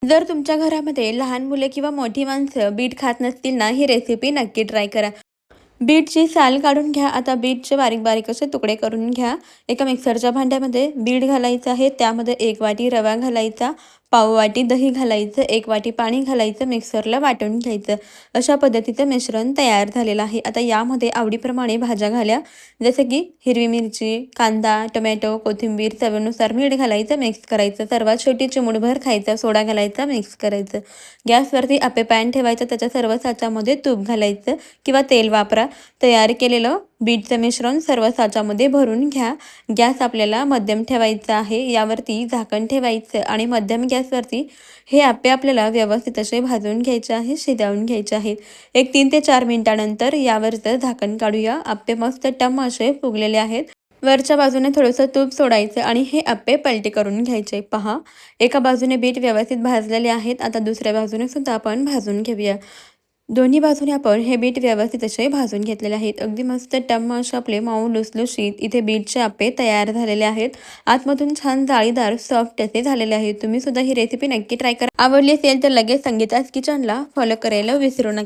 जर तुमच्या घरामध्ये लहान मुले किंवा मोठी माणसं बीट खात नसतील ना, ही रेसिपी नक्की ट्राय करा. बीटची साल काढून घ्या. आता बीटचे बारीक बारीक असे तुकडे करून घ्या. एका मिक्सरच्या भांड्यामध्ये बीट घालायचं आहे. त्यामध्ये 1 वाटी रवा घालायचा, पाव वाटी दही घालायचं, 1 वाटी पाणी घालायचं, मिक्सरला वाटून घ्यायचं. अशा पद्धतीचं मिश्रण तयार झालेलं आहे. आता यामध्ये आवडीप्रमाणे भाज्या घाला. जसे की हिरवी मिरची, कांदा, टोमॅटो, कोथिंबीर, चवीनुसार मीठ घालायचं, मिक्स करायचं. सर्वात शेवटी चिमूटभर खायचा सोडा घालायचा, मिक्स करायचं. गॅसवरती आपे पॅन ठेवायचं. त्याच्या सर्व साच्यामध्ये तूप घालायचं किंवा तेल वापरा. तयार केलेलं बीटचं मिश्रण सर्व साच्यामध्ये भरून घ्या. गॅस आपल्याला मध्यम ठेवायचा आहे. यावरती झाकण ठेवायचं आणि मध्यम गॅसवरती हे आप्पे आपल्याला व्यवस्थित असे भाजून घ्यायचे आहे, शिजवून घ्यायचे आहेत. 3 ते 4 मिनिटानंतर यावरचं झाकण काढूया. आप्पे मस्त टम्म असे फुगलेले आहेत. वरच्या बाजूने थोडंसं तूप सोडायचं आणि हे आप्पे पलटी करून घ्यायचे. पहा, एका बाजूने बीट व्यवस्थित भाजलेले आहेत. आता दुसऱ्या बाजूने सुद्धा आपण भाजून घेऊया. दोन्ही बाजूने आपण हे बीट व्यवस्थित असे भाजून घेतलेले आहेत. अगदी मस्त टम्म असे आपले मऊ लुसलुशीत इथे बीटचे आप्पे तयार झालेले आहेत. आतमधून छान जाळीदार सॉफ्ट असे झालेले आहेत. तुम्ही सुद्धा ही रेसिपी नक्की ट्राय करा. आवडली असेल तर लगेच संगीताज किचनला फॉलो करायला विसरू नका.